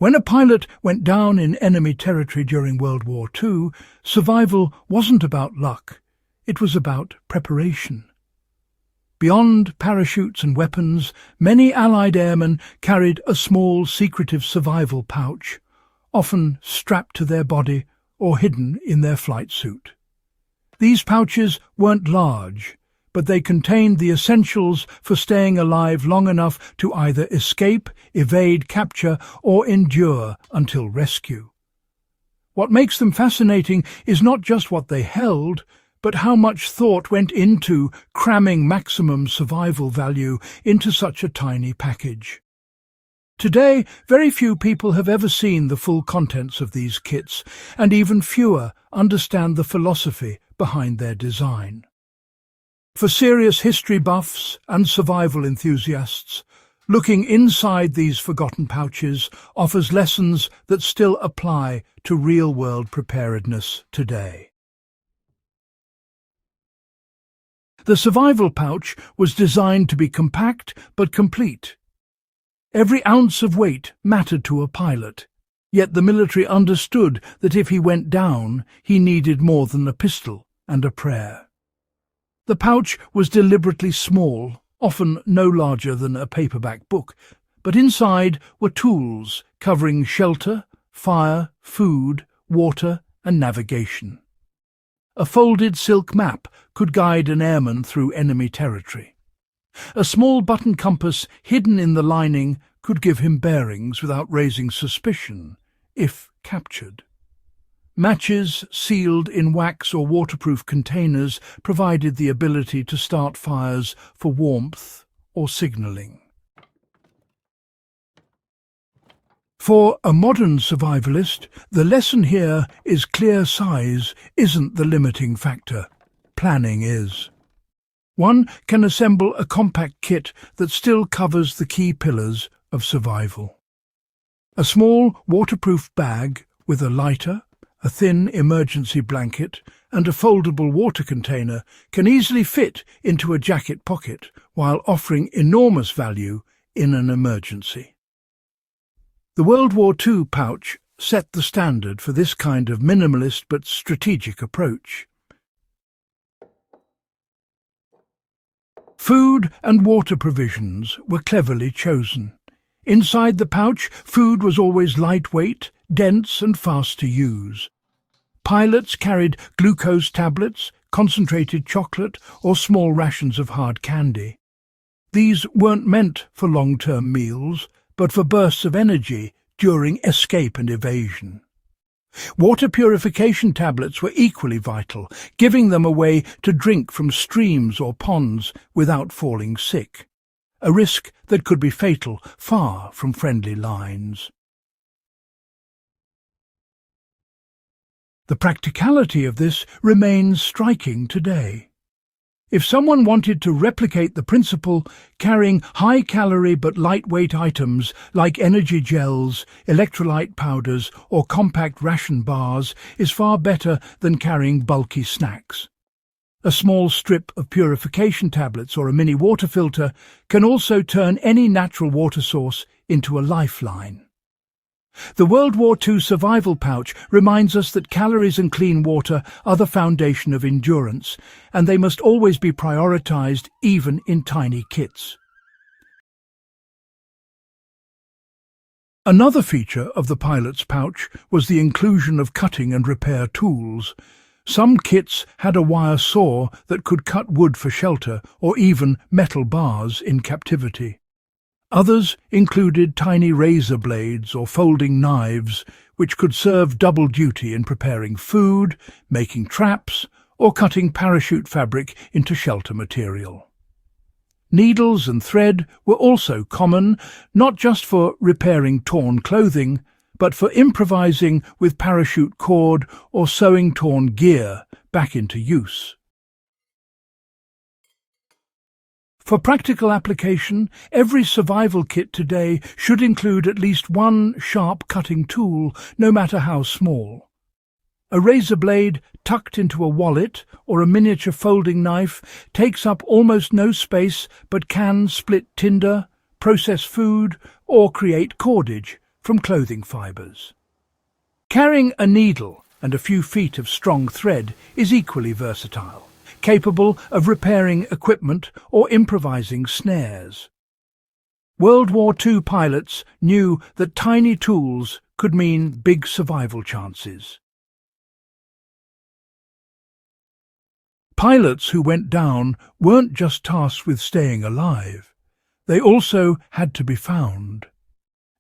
When a pilot went down in enemy territory during World War II, survival wasn't about luck, it was about preparation. Beyond parachutes and weapons, many Allied airmen carried a small, secretive survival pouch, often strapped to their body or hidden in their flight suit. These pouches weren't large, but they contained the essentials for staying alive long enough to either escape, evade capture, or endure until rescue. What makes them fascinating is not just what they held, but how much thought went into cramming maximum survival value into such a tiny package. Today, very few people have ever seen the full contents of these kits, and even fewer understand the philosophy behind their design. For serious history buffs and survival enthusiasts, looking inside these forgotten pouches offers lessons that still apply to real-world preparedness today. The survival pouch was designed to be compact but complete. Every ounce of weight mattered to a pilot, yet the military understood that if he went down, he needed more than a pistol and a prayer. The pouch was deliberately small, often no larger than a paperback book, but inside were tools covering shelter, fire, food, water, and navigation. A folded silk map could guide an airman through enemy territory. A small button compass hidden in the lining could give him bearings without raising suspicion, if captured. Matches sealed in wax or waterproof containers provided the ability to start fires for warmth or signalling. For a modern survivalist, the lesson here is clear size isn't the limiting factor. Planning is. One can assemble a compact kit that still covers the key pillars of survival. A small waterproof bag with a lighter, a thin emergency blanket, and a foldable water container can easily fit into a jacket pocket while offering enormous value in an emergency. The World War II pouch set the standard for this kind of minimalist but strategic approach. Food and water provisions were cleverly chosen. Inside the pouch, food was always lightweight, dense and fast to use. Pilots carried glucose tablets, concentrated chocolate, or small rations of hard candy. These weren't meant for long-term meals, but for bursts of energy during escape and evasion. Water purification tablets were equally vital, giving them a way to drink from streams or ponds without falling sick, a risk that could be fatal far from friendly lines. The practicality of this remains striking today. If someone wanted to replicate the principle, carrying high-calorie but lightweight items like energy gels, electrolyte powders, or compact ration bars is far better than carrying bulky snacks. A small strip of purification tablets or a mini water filter can also turn any natural water source into a lifeline. The World War II survival pouch reminds us that calories and clean water are the foundation of endurance, and they must always be prioritized even in tiny kits. Another feature of the pilot's pouch was the inclusion of cutting and repair tools. Some kits had a wire saw that could cut wood for shelter or even metal bars in captivity. Others included tiny razor blades or folding knives, which could serve double duty in preparing food, making traps, or cutting parachute fabric into shelter material. Needles and thread were also common, not just for repairing torn clothing, but for improvising with parachute cord or sewing torn gear back into use. For practical application, every survival kit today should include at least one sharp cutting tool, no matter how small. A razor blade tucked into a wallet or a miniature folding knife takes up almost no space but can split tinder, process food, or create cordage, from clothing fibres. Carrying a needle and a few feet of strong thread is equally versatile, capable of repairing equipment or improvising snares. World War II pilots knew that tiny tools could mean big survival chances. Pilots who went down weren't just tasked with staying alive. They also had to be found.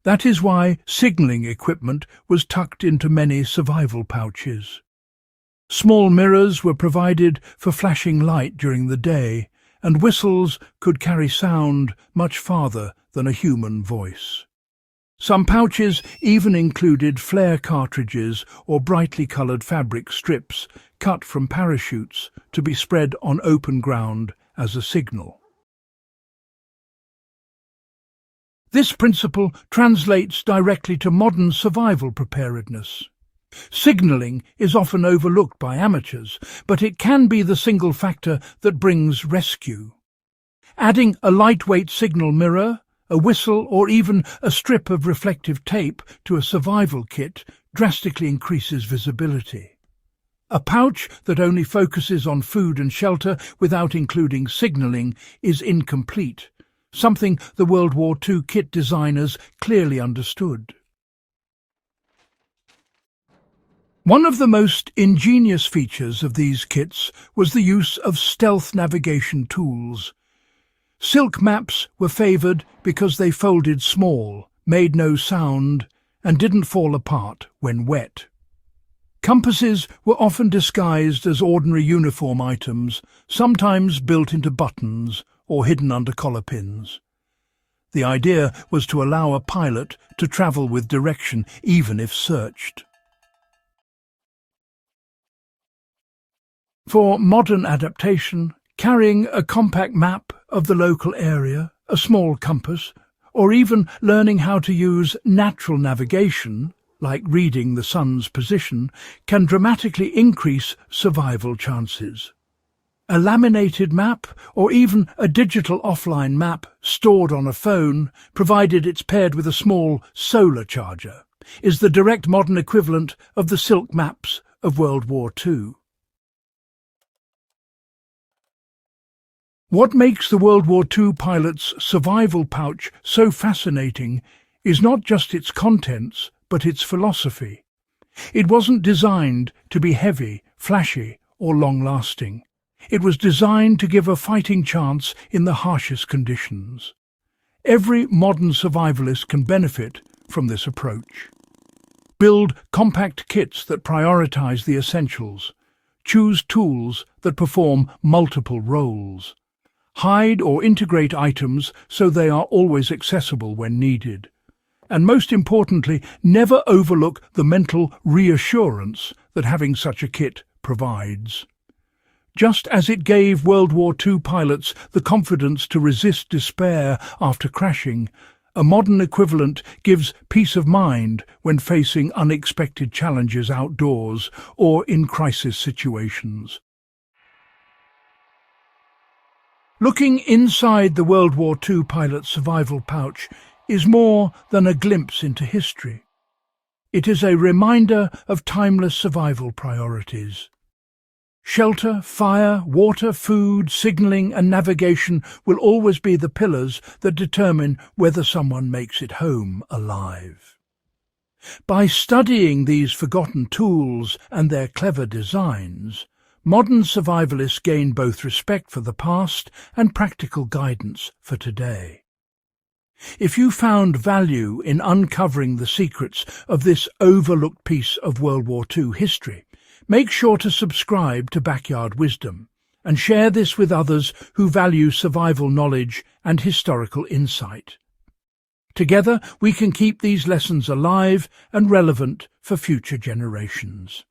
That is why signalling equipment was tucked into many survival pouches. Small mirrors were provided for flashing light during the day, and whistles could carry sound much farther than a human voice. Some pouches even included flare cartridges or brightly coloured fabric strips cut from parachutes to be spread on open ground as a signal. This principle translates directly to modern survival preparedness. Signalling is often overlooked by amateurs, but it can be the single factor that brings rescue. Adding a lightweight signal mirror, a whistle, or even a strip of reflective tape to a survival kit drastically increases visibility. A pouch that only focuses on food and shelter without including signalling is incomplete, something the World War II kit designers clearly understood. One of the most ingenious features of these kits was the use of stealth navigation tools. Silk maps were favoured because they folded small, made no sound, and didn't fall apart when wet. Compasses were often disguised as ordinary uniform items, sometimes built into buttons or hidden under collar pins. The idea was to allow a pilot to travel with direction even if searched. For modern adaptation, carrying a compact map of the local area, a small compass, or even learning how to use natural navigation, like reading the sun's position, can dramatically increase survival chances. A laminated map, or even a digital offline map stored on a phone, provided it's paired with a small solar charger, is the direct modern equivalent of the silk maps of World War II. What makes the World War II pilot's survival pouch so fascinating is not just its contents, but its philosophy. It wasn't designed to be heavy, flashy, or long-lasting. It was designed to give a fighting chance in the harshest conditions. Every modern survivalist can benefit from this approach. Build compact kits that prioritize the essentials. Choose tools that perform multiple roles. Hide or integrate items so they are always accessible when needed. And most importantly, never overlook the mental reassurance that having such a kit provides. Just as it gave World War II pilots the confidence to resist despair after crashing, a modern equivalent gives peace of mind when facing unexpected challenges outdoors or in crisis situations. Looking inside the World War II pilot's survival pouch is more than a glimpse into history. It is a reminder of timeless survival priorities. Shelter, fire, water, food, signalling and navigation will always be the pillars that determine whether someone makes it home alive. By studying these forgotten tools and their clever designs, modern survivalists gain both respect for the past and practical guidance for today. If you found value in uncovering the secrets of this overlooked piece of World War II history, make sure to subscribe to Backyard Wisdom and share this with others who value survival knowledge and historical insight. Together we can keep these lessons alive and relevant for future generations.